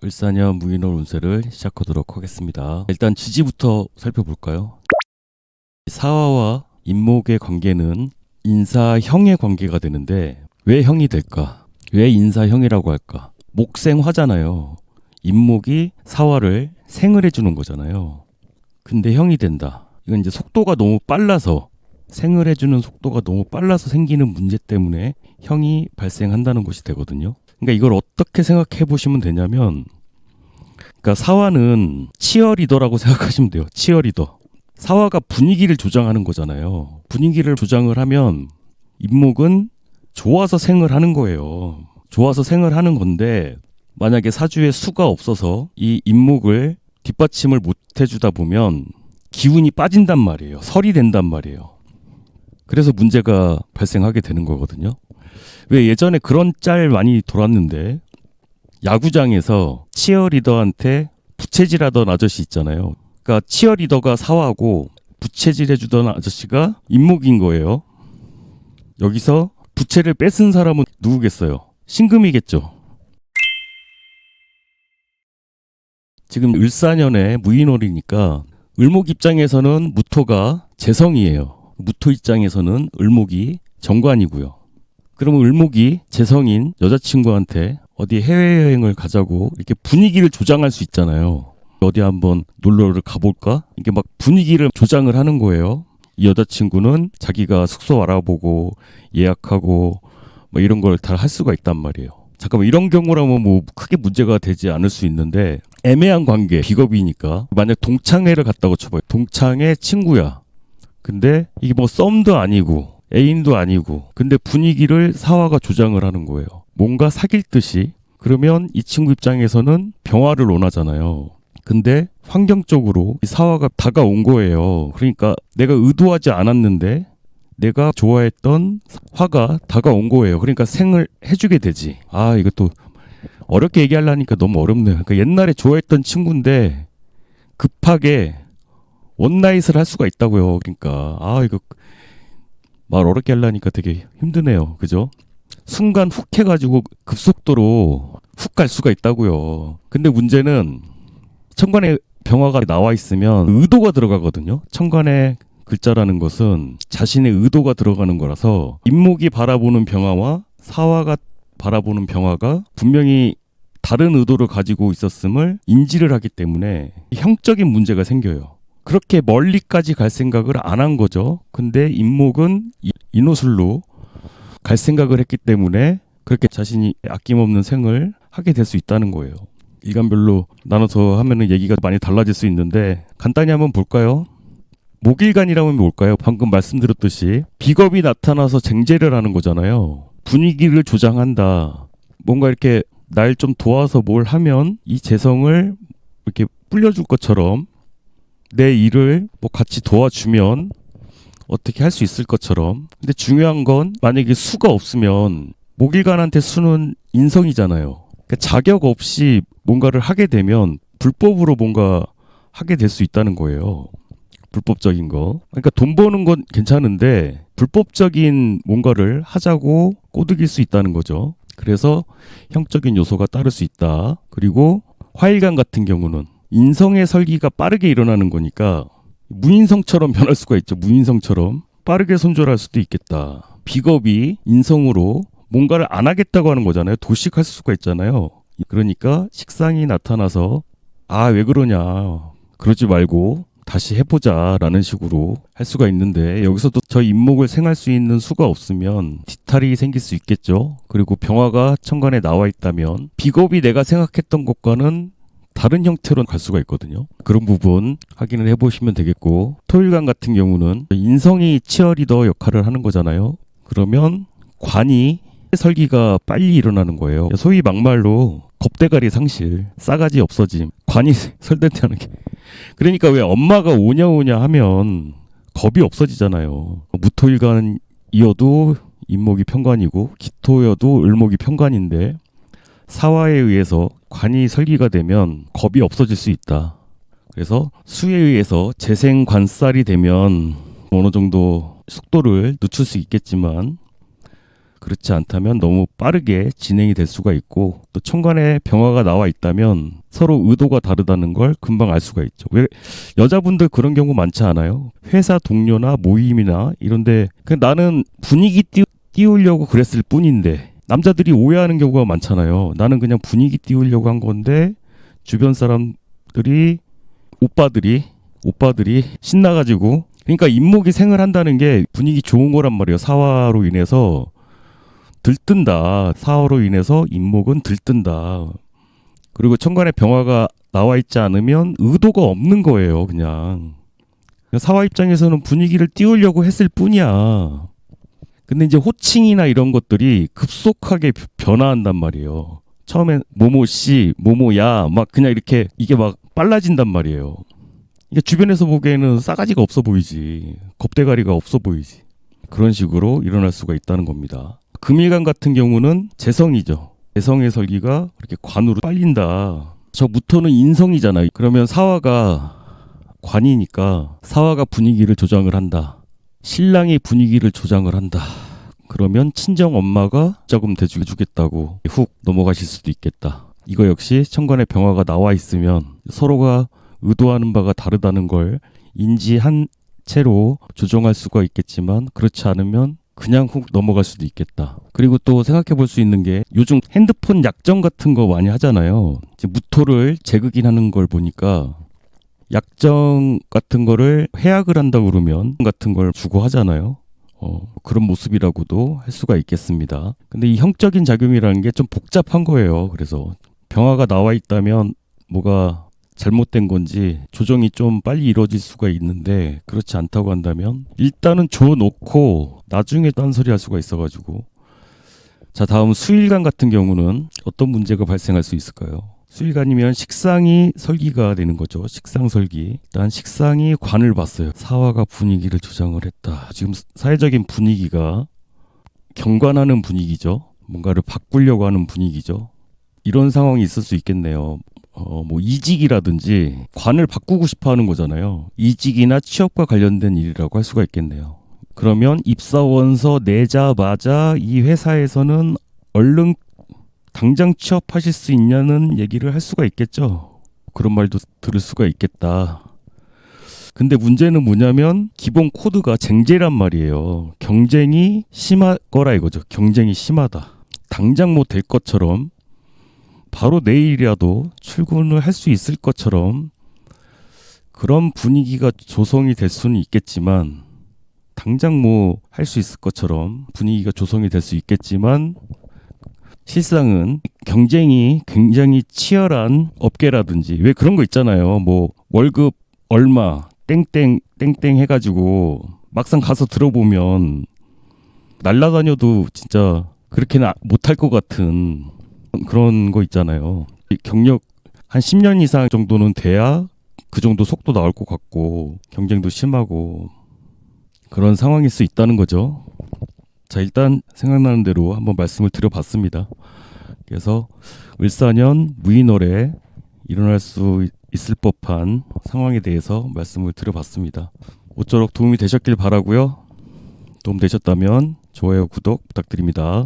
을사년 무인월 운세를 시작하도록 하겠습니다. 일단 지지부터 살펴볼까요? 사화와 인목의 관계는 인사형의 관계가 되는데 왜 형이 될까? 왜 인사형이라고 할까? 목생화잖아요. 인목이 사화를 생을 해주는 거잖아요. 근데 형이 된다. 이건 이제 속도가 너무 빨라서 생을 해주는 속도가 너무 빨라서 생기는 문제 때문에 형이 발생한다는 것이 되거든요. 그러니까 이걸 어떻게 생각해 보시면 되냐면, 그러니까 사화는 치어리더라고 생각하시면 돼요. 치어리더. 사화가 분위기를 조장하는 거잖아요. 분위기를 조장을 하면 인목은 좋아서 생을 하는 거예요. 좋아서 생을 하는 건데, 만약에 사주에 수가 없어서 이 인목을 뒷받침을 못 해주다 보면 기운이 빠진단 말이에요. 설이 된단 말이에요. 그래서 문제가 발생하게 되는 거거든요. 왜 예전에 그런 짤 많이 돌았는데, 야구장에서 치어리더한테 부채질하던 아저씨 있잖아요. 그러니까 치어리더가 사화고 부채질 해주던 아저씨가 인목인 거예요. 여기서 부채를 뺏은 사람은 누구겠어요? 신금이겠죠. 지금 을사년에 무인월이니까 을목 입장에서는 무토가 재성이에요. 무토 입장에서는 을목이 정관이고요. 그러면 을목이 재성인 여자친구한테 어디 해외여행을 가자고 이렇게 분위기를 조장할 수 있잖아요. 어디 한번 놀러를 가볼까? 이게 막 분위기를 조장을 하는 거예요. 이 여자친구는 자기가 숙소 알아보고 예약하고 뭐 이런 걸 다 할 수가 있단 말이에요. 잠깐만, 이런 경우라면 뭐 크게 문제가 되지 않을 수 있는데, 애매한 관계, 비겁이니까. 만약 동창회를 갔다고 쳐봐요. 동창회 친구야. 근데 이게 뭐 썸도 아니고 애인도 아니고, 근데 분위기를 사화가 조장을 하는 거예요. 뭔가 사귈 듯이. 그러면 이 친구 입장에서는 병화를 원하잖아요. 근데 환경적으로 이 사화가 다가온 거예요. 그러니까 내가 의도하지 않았는데 내가 좋아했던 화가 다가온 거예요. 그러니까 생을 해주게 되지. 아, 이것도 어렵게 얘기하려니까 너무 어렵네요. 그러니까 옛날에 좋아했던 친구인데 급하게 원나잇을 할 수가 있다고요. 그러니까 이거 말 어렵게 하려니까 되게 힘드네요. 그죠? 순간 훅 해가지고 급속도로 훅 갈 수가 있다고요. 근데 문제는 천간에 병화가 나와 있으면 의도가 들어가거든요. 천간에 글자라는 것은 자신의 의도가 들어가는 거라서 인목이 바라보는 병화와 사화가 바라보는 병화가 분명히 다른 의도를 가지고 있었음을 인지를 하기 때문에 형적인 문제가 생겨요. 그렇게 멀리까지 갈 생각을 안 한 거죠. 근데 인목은 인호술로 갈 생각을 했기 때문에 그렇게 자신이 아낌없는 생을 하게 될 수 있다는 거예요. 일간별로 나눠서 하면은 얘기가 많이 달라질 수 있는데, 간단히 한번 볼까요? 목일간이라면 뭘까요? 방금 말씀드렸듯이 비겁이 나타나서 쟁제를 하는 거잖아요. 분위기를 조장한다. 뭔가 이렇게 날 좀 도와서 뭘 하면 이 재성을 이렇게 불려줄 것처럼, 내 일을 뭐 같이 도와주면 어떻게 할 수 있을 것처럼. 근데 중요한 건 만약에 수가 없으면, 목일간한테 수는 인성이잖아요. 그러니까 자격 없이 뭔가를 하게 되면 불법으로 뭔가 하게 될 수 있다는 거예요. 불법적인 거. 그러니까 돈 버는 건 괜찮은데 불법적인 뭔가를 하자고 꼬드길 수 있다는 거죠. 그래서 형적인 요소가 따를 수 있다. 그리고 화일간 같은 경우는 인성의 설기가 빠르게 일어나는 거니까 무인성처럼 변할 수가 있죠. 무인성처럼 빠르게 손절할 수도 있겠다. 비겁이 인성으로 뭔가를 안 하겠다고 하는 거잖아요. 도식할 수가 있잖아요. 그러니까 식상이 나타나서 왜 그러냐, 그러지 말고 다시 해보자 라는 식으로 할 수가 있는데, 여기서도 저 인목을 생할 수 있는 수가 없으면 뒤탈이 생길 수 있겠죠. 그리고 병화가 천간에 나와 있다면 비겁이 내가 생각했던 것과는 다른 형태로 갈 수가 있거든요. 그런 부분 확인을 해보시면 되겠고, 토일간 같은 경우는 인성이 치어리더 역할을 하는 거잖아요. 그러면 관이 설기가 빨리 일어나는 거예요. 소위 막말로 겁대가리 상실, 싸가지 없어짐, 관이 설된다는 게. 그러니까 왜 엄마가 오냐 오냐 하면 겁이 없어지잖아요. 무토일간이어도 인목이 편관이고 기토여도 을목이 편관인데, 사화에 의해서 관이 설기가 되면 겁이 없어질 수 있다. 그래서 수에 의해서 재생관살이 되면 어느 정도 속도를 늦출 수 있겠지만, 그렇지 않다면 너무 빠르게 진행이 될 수가 있고, 또 천간에 병화가 나와 있다면 서로 의도가 다르다는 걸 금방 알 수가 있죠. 왜 여자분들 그런 경우 많지 않아요? 회사 동료나 모임이나 이런데 그냥 나는 분위기 띄우려고 그랬을 뿐인데, 남자들이 오해하는 경우가 많잖아요. 나는 그냥 분위기 띄우려고 한 건데 주변 사람들이 오빠들이 신나가지고, 그러니까 인목이 생을 한다는 게 분위기 좋은 거란 말이에요. 사화로 인해서 들뜬다. 사화로 인해서 인목은 들뜬다. 그리고 천간에 병화가 나와 있지 않으면 의도가 없는 거예요. 그냥 사화 입장에서는 분위기를 띄우려고 했을 뿐이야. 근데 이제 호칭이나 이런 것들이 급속하게 변화한단 말이에요. 처음엔 모모씨, 모모야 막 그냥 이렇게 이게 막 빨라진단 말이에요. 이게 주변에서 보기에는 싸가지가 없어 보이지. 겁대가리가 없어 보이지. 그런 식으로 일어날 수가 있다는 겁니다. 금일간 같은 경우는 재성이죠. 재성의 설기가 그렇게 관으로 빨린다. 저 무토는 인성이잖아요. 그러면 사화가 관이니까 사화가 분위기를 조장을 한다. 신랑이 분위기를 조장을 한다. 그러면 친정 엄마가 조금 대주겠다고 훅 넘어가실 수도 있겠다. 이거 역시 천간에 병화가 나와 있으면 서로가 의도하는 바가 다르다는 걸 인지한 채로 조정할 수가 있겠지만, 그렇지 않으면 그냥 훅 넘어갈 수도 있겠다. 그리고 또 생각해 볼 수 있는 게, 요즘 핸드폰 약정 같은 거 많이 하잖아요. 이제 무토를 재극인하는 걸 보니까 약정 같은 거를 해약을 한다 그러면 같은 걸 주고 하잖아요. 그런 모습이라고도 할 수가 있겠습니다. 근데 이 형적인 작용이라는 게 좀 복잡한 거예요. 그래서 병화가 나와 있다면 뭐가 잘못된 건지 조정이 좀 빨리 이루어질 수가 있는데, 그렇지 않다고 한다면 일단은 줘놓고 나중에 딴소리 할 수가 있어가지고. 자, 다음 수일간 같은 경우는 어떤 문제가 발생할 수 있을까요? 수일간이면 식상이 설기가 되는 거죠. 식상설기. 일단 식상이 관을 봤어요. 사화가 분위기를 조장을 했다. 지금 사회적인 분위기가 경관하는 분위기죠. 뭔가를 바꾸려고 하는 분위기죠. 이런 상황이 있을 수 있겠네요. 뭐 이직이라든지 관을 바꾸고 싶어 하는 거잖아요. 이직이나 취업과 관련된 일이라고 할 수가 있겠네요. 그러면 입사원서 내자마자 이 회사에서는 얼른 당장 취업하실 수 있냐는 얘기를 할 수가 있겠죠. 그런 말도 들을 수가 있겠다. 근데 문제는 뭐냐면 기본 코드가 쟁제란 말이에요. 경쟁이 심할 거라 이거죠. 경쟁이 심하다. 당장 뭐 될 것처럼, 바로 내일이라도 출근을 할 수 있을 것처럼 그런 분위기가 조성이 될 수는 있겠지만, 당장 뭐 할 수 있을 것처럼 분위기가 조성이 될 수 있겠지만, 실상은 경쟁이 굉장히 치열한 업계라든지, 왜 그런 거 있잖아요. 뭐 월급 얼마 땡땡 해가지고 막상 가서 들어보면 날라다녀도 진짜 그렇게는 못할 것 같은 그런 거 있잖아요. 경력 한 10년 이상 정도는 돼야 그 정도 속도 나올 것 같고, 경쟁도 심하고 그런 상황일 수 있다는 거죠. 자, 일단 생각나는 대로 한번 말씀을 드려봤습니다. 그래서 을사년 무인월에 일어날 수 있을 법한 상황에 대해서 말씀을 드려봤습니다. 모쪼록 도움이 되셨길 바라고요. 도움 되셨다면 좋아요, 구독 부탁드립니다.